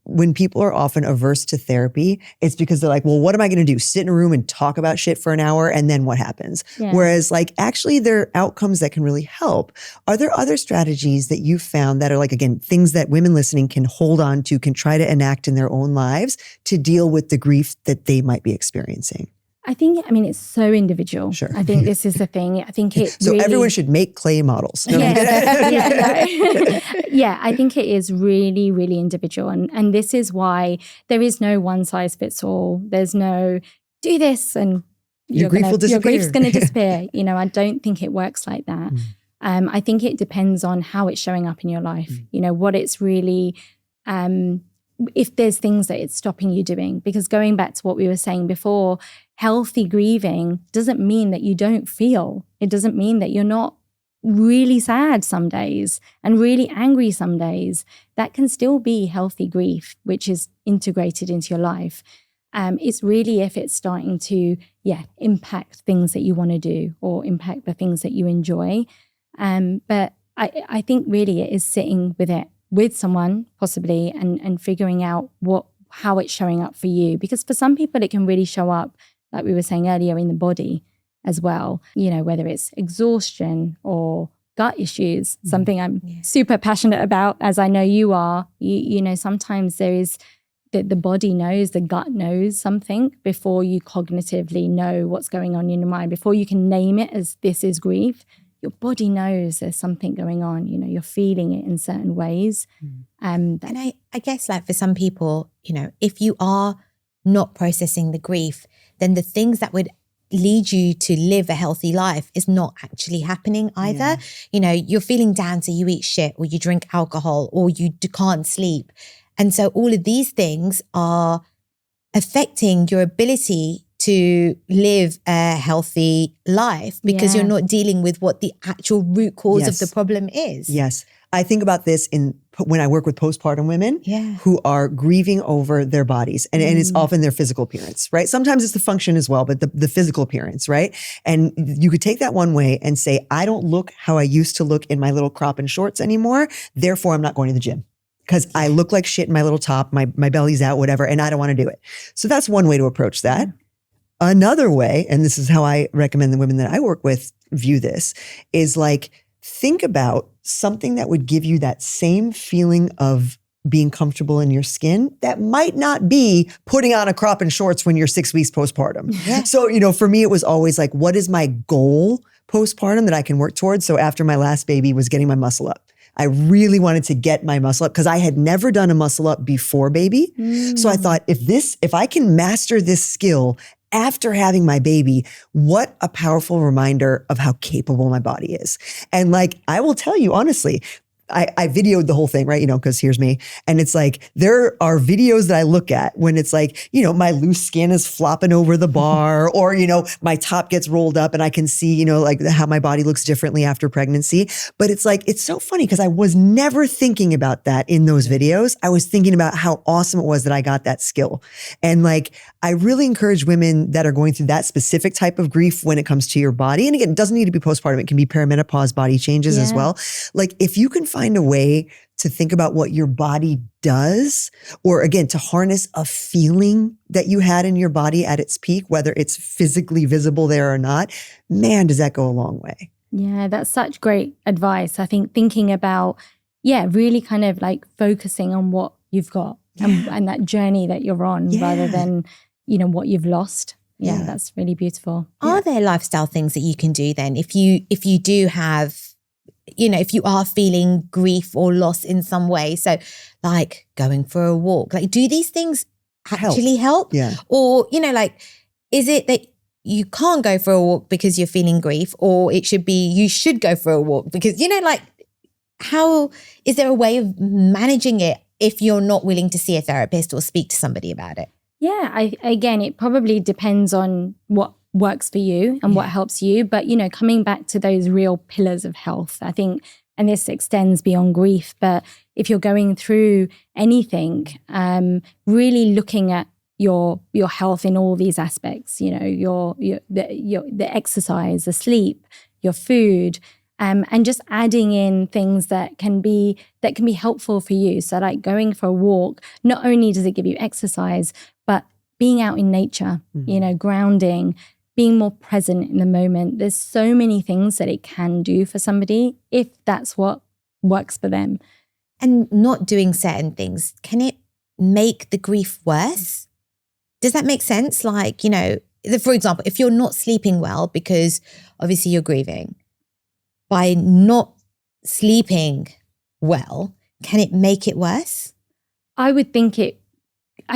when people are often averse to therapy, it's because they're like, well, what am I going to do? Sit in a room and talk about shit for an hour and then what happens? Yeah. Whereas actually there are outcomes that can really help. Are there other strategies that you've found that are again, things that women listening can hold on to, can try to enact in their own lives to deal with the grief that they might be experiencing? I think, it's so individual. Sure. I think this is the thing. I think it So really, everyone should make clay models. No, I think it is really, really individual. And this is why there is no one size fits all. There's no do this and your grief's going to disappear. I don't think it works like that. I think it depends on how it's showing up in your life. What it's really, if there's things that it's stopping you doing. Because going back to what we were saying before, healthy grieving doesn't mean that you don't feel. It doesn't mean that you're not really sad some days and really angry some days. That can still be healthy grief, which is integrated into your life. It's really if it's starting to, impact things that you want to do or impact the things that you enjoy. But I think really it is sitting with it, with someone possibly, and figuring out how it's showing up for you. Because for some people, it can really show up, like we were saying earlier, in the body as well. Whether it's exhaustion or gut issues, something I'm super passionate about, as I know you are. Sometimes there is the body knows, the gut knows something before you cognitively know what's going on in your mind, before you can name it as this is grief. Your body knows there's something going on. You're feeling it in certain ways. And I guess for some people, if you are not processing the grief, then the things that would lead you to live a healthy life is not actually happening either. You're feeling down, so you eat shit or you drink alcohol or you can't sleep. And so all of these things are affecting your ability to live a healthy life because you're not dealing with what the actual root cause of the problem is. Yes. I think about this when I work with postpartum women who are grieving over their bodies. And it's often their physical appearance, right? Sometimes it's the function as well, but the physical appearance, right? And you could take that one way and say, I don't look how I used to look in my little crop and shorts anymore. Therefore, I'm not going to the gym. Because I look like shit in my little top, my belly's out, whatever, and I don't want to do it. So that's one way to approach that. Another way, and this is how I recommend the women that I work with view this, is think about something that would give you that same feeling of being comfortable in your skin that might not be putting on a crop and shorts when you're 6 weeks postpartum. So, for me, it was always what is my goal postpartum that I can work towards? So after my last baby was getting my muscle up. I really wanted to get my muscle up because I had never done a muscle up before baby. So I thought, if I can master this skill after having my baby, what a powerful reminder of how capable my body is. And I will tell you honestly, I videoed the whole thing, right? Because here's me. And it's like, there are videos that I look at when it's like, my loose skin is flopping over the bar or, my top gets rolled up and I can see, like how my body looks differently after pregnancy. But it's like, it's so funny because I was never thinking about that in those videos. I was thinking about how awesome it was that I got that skill. And like, I really encourage women that are going through that specific type of grief when it comes to your body. And again, it doesn't need to be postpartum. It can be perimenopause body changes as well. Like if you can find a way to think about what your body does, or again, to harness a feeling that you had in your body at its peak, whether it's physically visible there or not, man, does that go a long way. Yeah, that's such great advice. I think thinking about, really kind of like focusing on what you've got and that journey that you're on rather than, what you've lost. Yeah, that's really beautiful. Are there lifestyle things that you can do then if you do have, if you are feeling grief or loss in some way? So like going for a walk, like do these things actually help? Yeah. Or, like, is it that you can't go for a walk because you're feeling grief, or it should be you should go for a walk because, like, how is there a way of managing it if you're not willing to see a therapist or speak to somebody about it? Yeah, again, it probably depends on what works for you and what helps you. But, coming back to those real pillars of health, I think, and this extends beyond grief, but if you're going through anything, really looking at your health in all these aspects, the exercise, the sleep, your food, and just adding in things that can be helpful for you. So like going for a walk, not only does it give you exercise, but being out in nature, grounding, being more present in the moment. There's so many things that it can do for somebody if that's what works for them. And not doing certain things, can it make the grief worse? Does that make sense? Like, for example, if you're not sleeping well because obviously you're grieving, by not sleeping well, can it make it worse? I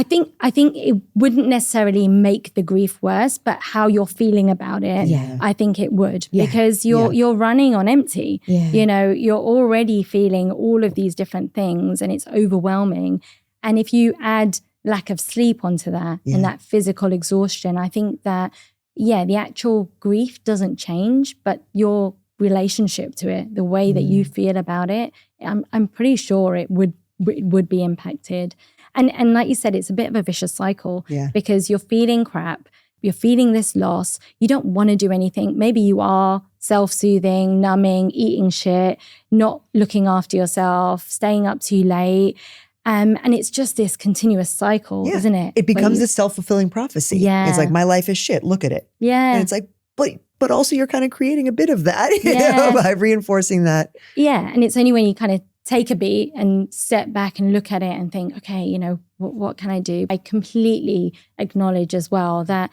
think it wouldn't necessarily make the grief worse, but how you're feeling about it, I think it would, because you're running on empty. You're already feeling all of these different things and it's overwhelming. And if you add lack of sleep onto that and that physical exhaustion, I think that, the actual grief doesn't change, but your relationship to it, the way that you feel about it, I'm pretty sure it would be impacted. And like you said, it's a bit of a vicious cycle because you're feeling crap, you're feeling this loss, you don't want to do anything. Maybe you are self-soothing, numbing, eating shit, not looking after yourself, staying up too late. And it's just this continuous cycle, isn't it? It becomes this self-fulfilling prophecy. Yeah. It's like, my life is shit, look at it. Yeah. And it's like, but also you're kind of creating a bit of that by reinforcing that. Yeah. And it's only when you kind of take a beat and step back and look at it and think, okay, what can I do? I completely acknowledge as well that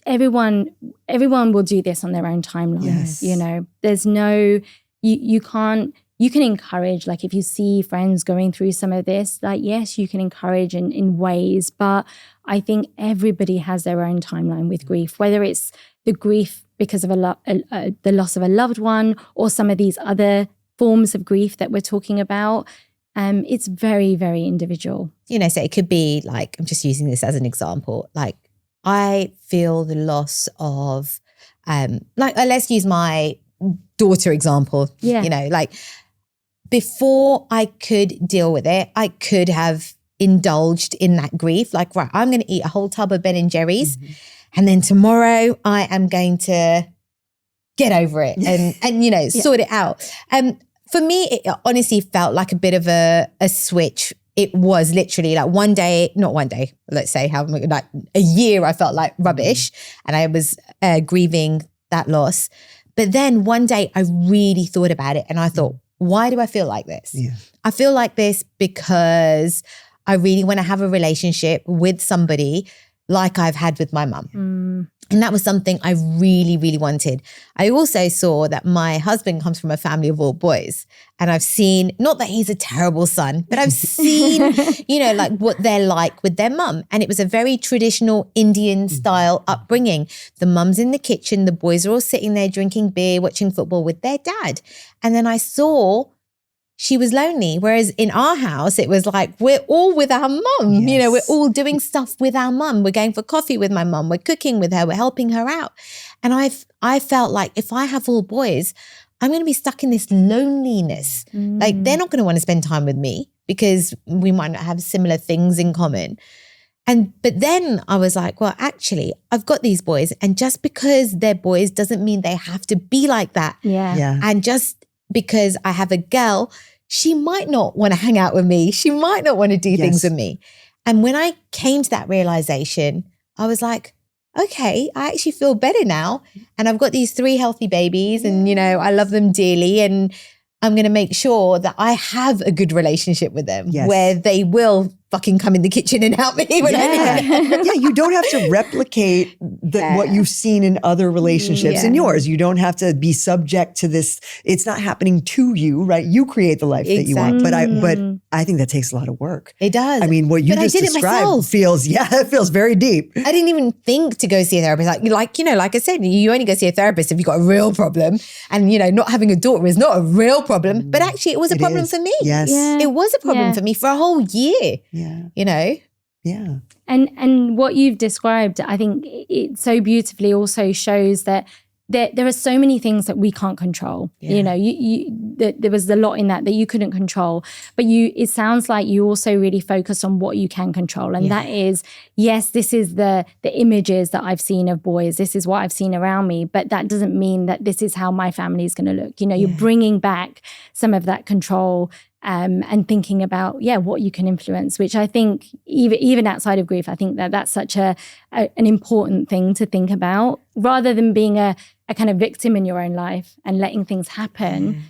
everyone will do this on their own timeline. Yes. There's no, you can encourage, like if you see friends going through some of this, like, yes, you can encourage in ways, but I think everybody has their own timeline with grief, whether it's the grief because of the loss of a loved one or some of these other forms of grief that we're talking about. It's very, very individual. So it could be like, I'm just using this as an example, like I feel the loss of, let's use my daughter example. Like before I could deal with it, I could have indulged in that grief. Like, right, I'm going to eat a whole tub of Ben & Jerry's and then tomorrow I am going to get over it and sort it out. For me, it honestly felt like a bit of a switch. It was literally like let's say like a year I felt like rubbish and I was grieving that loss. But then one day I really thought about it and I thought, why do I feel like this? Yeah. I feel like this because I really want to have a relationship with somebody like I've had with my mum. And that was something I really, really wanted. I also saw that my husband comes from a family of all boys. And I've seen, not that he's a terrible son, but I've seen, like what they're like with their mum. And it was a very traditional Indian style upbringing. The mum's in the kitchen, the boys are all sitting there drinking beer, watching football with their dad. And then I saw she was lonely. Whereas in our house, it was like, we're all with our mum. Yes. You know, we're all doing stuff with our mum. We're going for coffee with my mum. We're cooking with her. We're helping her out. And I felt like if I have all boys, I'm going to be stuck in this loneliness. Like they're not going to want to spend time with me because we might not have similar things in common. But then I was like, well, actually, I've got these boys, and just because they're boys doesn't mean they have to be like that. Yeah. And just because I have a girl, she might not want to hang out with me. She might not want to do things with me. And when I came to that realization, I was like, okay, I actually feel better now. And I've got these 3 healthy babies and, you know, I love them dearly. And I'm going to make sure that I have a good relationship with them where they will fucking come in the kitchen and help me when I need them. Yeah, you don't have to replicate what you've seen in other relationships in yours. You don't have to be subject to this. It's not happening to you, right? You create the life that you want. But I think that takes a lot of work. It does. I mean, what you just described feels very deep. I didn't even think to go see a therapist. Like I said, you only go see a therapist if you've got a real problem. And, you know, not having a daughter is not a real problem. But actually, it was a problem for me. Yes. Yeah. It was a problem for me for a whole year. Yeah. You know? Yeah. And what you've described, I think it so beautifully also shows that there are so many things that we can't control. Yeah. You know, there was a lot in that you couldn't control, but it sounds like you also really focus on what you can control. And that is, yes, this is the images that I've seen of boys. This is what I've seen around me, but that doesn't mean that this is how my family is going to look. You know, you're bringing back some of that control and thinking about, what you can influence, which I think even outside of grief, I think that's such an important thing to think about, rather than being a kind of victim in your own life and letting things happen.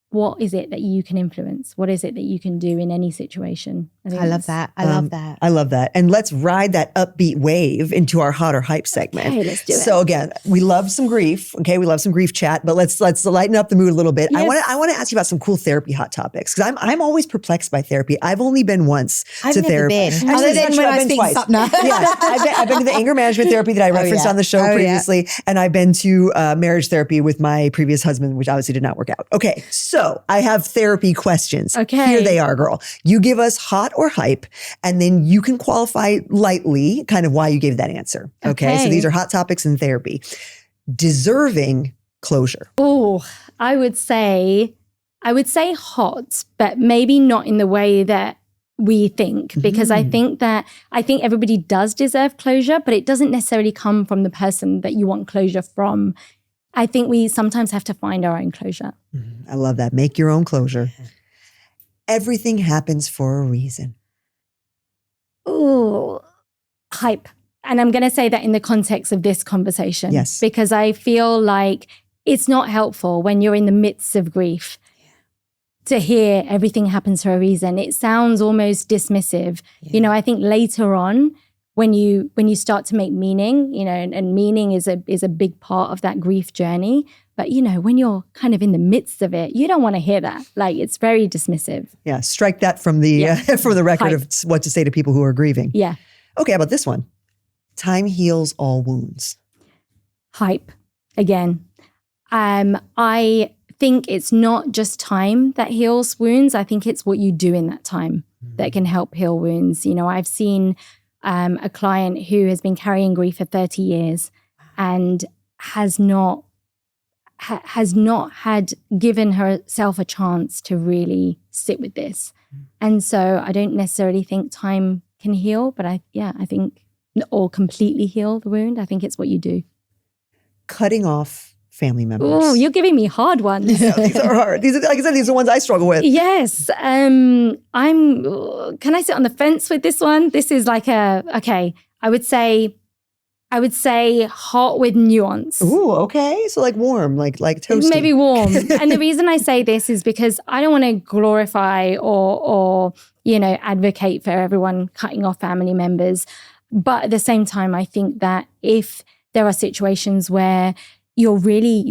What is it that you can influence? What is it that you can do in any situation? I love that. I love that. I love that. And let's ride that upbeat wave into our hot or hype segment. Okay, let's do it. So again, we love some grief. Okay, we love some grief chat, but let's lighten up the mood a little bit. Yes. I want to ask you about some cool therapy hot topics, because I'm always perplexed by therapy. I've only been once I've to never therapy. been. Other than when I speak Sapna. Yeah, I've been to the anger management therapy that I referenced on the show previously, and I've been to marriage therapy with my previous husband, which obviously did not work out. Okay, so I have therapy questions. Okay. Here they are, girl. You give us hot or hype, and then you can qualify lightly kind of why you gave that answer. Okay. So these are hot topics in therapy. Deserving closure. Oh, I would say hot, but maybe not in the way that we think, because I think everybody does deserve closure, but it doesn't necessarily come from the person that you want closure from. I think we sometimes have to find our own closure. I love that. Make your own closure. Everything happens for a reason. Oh, hype. And I'm going to say that in the context of this conversation. Yes. Because I feel like it's not helpful when you're in the midst of grief to hear everything happens for a reason. It sounds almost dismissive. Yeah. You know, I think later on, when you start to make meaning, you know, and meaning is a big part of that grief journey. But, you know, when you're kind of in the midst of it, you don't want to hear that. Like, it's very dismissive. Yeah. Strike that from the from the record of what to say to people who are grieving. Yeah. Okay. How about this one? Time heals all wounds. Hype. Again. I think it's not just time that heals wounds. I think it's what you do in that time that can help heal wounds. You know, I've seen a client who has been carrying grief for 30 years and has not had given herself a chance to really sit with this. And so I don't necessarily think time can heal, but I think, or completely heal the wound. I think it's what you do. Cutting off family members. Oh, you're giving me hard ones. Yeah, these are hard. These are, like I said, these are ones I struggle with. Yes. Can I sit on the fence with this one? This is like I would say hot with nuance. Ooh, okay. So like warm, like toasty. Maybe warm. And the reason I say this is because I don't want to glorify or you know, advocate for everyone cutting off family members. But at the same time, I think that if there are situations where your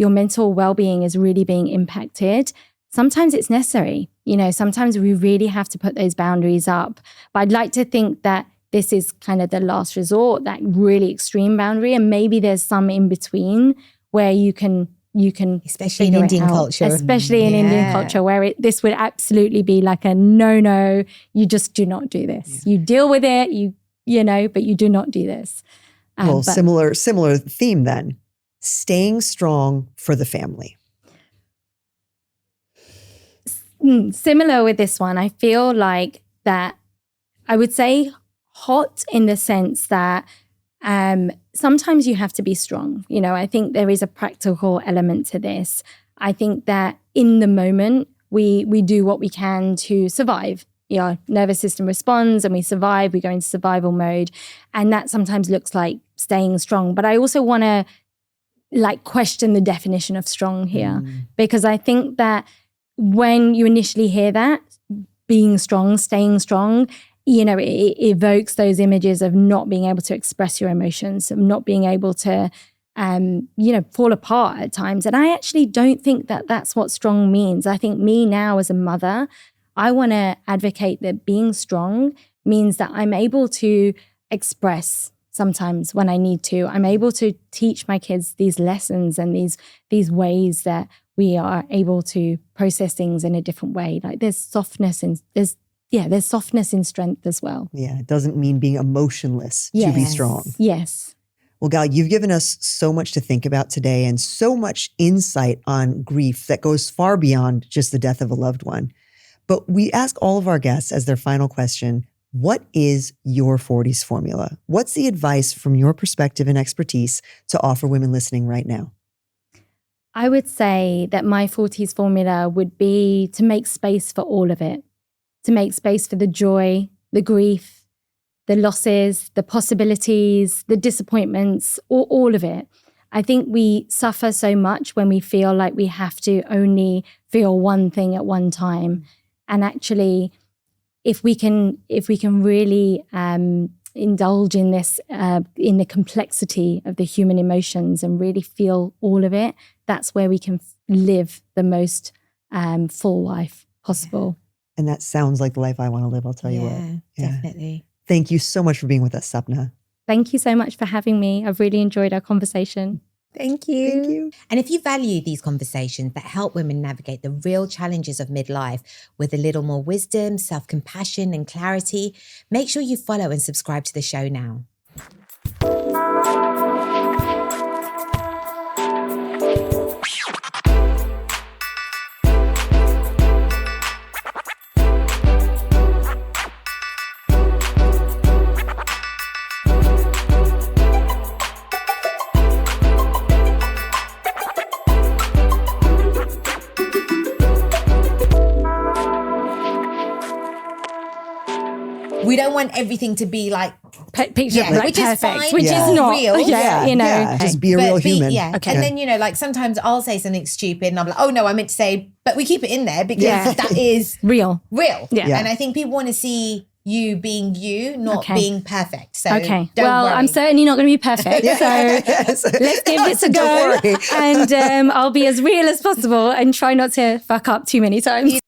mental well-being is really being impacted, sometimes it's necessary. You know, sometimes we really have to put those boundaries up. But I'd like to think that this is kind of the last resort, that really extreme boundary. And maybe there's some in between where you can you can especially in figure it Indian out. culture. Especially in Indian culture, where this would absolutely be like a no. You just do not do this. You deal with it, you know, but you do not do this. Well, similar theme then. Staying strong for the family. Similar with this one. I feel like that I would say hot in the sense that sometimes you have to be strong. You know, I think there is a practical element to this. I think that in the moment, we do what we can to survive. Our nervous system responds and we survive. We go into survival mode. And that sometimes looks like staying strong. But I also want to question the definition of strong here, because I think that when you initially hear that, being strong, staying strong, you know, it evokes those images of not being able to express your emotions, of not being able to, you know, fall apart at times. And I actually don't think that that's what strong means. I think me now as a mother, I want to advocate that being strong means that I'm able to express sometimes when I need to. I'm able to teach my kids these lessons and these ways that we are able to process things in a different way. Like there's softness and there's softness in strength as well. Yeah, it doesn't mean being emotionless to be strong. Yes. Well, Gal, you've given us so much to think about today and so much insight on grief that goes far beyond just the death of a loved one. But we ask all of our guests as their final question, what is your 40s formula? What's the advice from your perspective and expertise to offer women listening right now? I would say that my 40s formula would be to make space for all of it, to make space for the joy, the grief, the losses, the possibilities, the disappointments, all of it. I think we suffer so much when we feel like we have to only feel one thing at one time. And actually, if we can really indulge in this, in the complexity of the human emotions and really feel all of it, that's where we can live the most full life possible. And that sounds like the life I want to live, I'll tell you what. Yeah, definitely. Thank you so much for being with us, Sapna. Thank you so much for having me. I've really enjoyed our conversation. Thank you. Thank you. And if you value these conversations that help women navigate the real challenges of midlife with a little more wisdom, self-compassion, and clarity, make sure you follow and subscribe to the show now. We don't want everything to be like picture which perfect, is fine, which is not real. you know. Just be a real human. Okay. And then, you know, like sometimes I'll say something stupid and I'm like, oh no, I meant to say, but we keep it in there because that is real. Yeah. And I think people want to see you being you, not being perfect. So don't worry. I'm certainly not going to be perfect. So let's give this a go. And I'll be as real as possible and try not to fuck up too many times.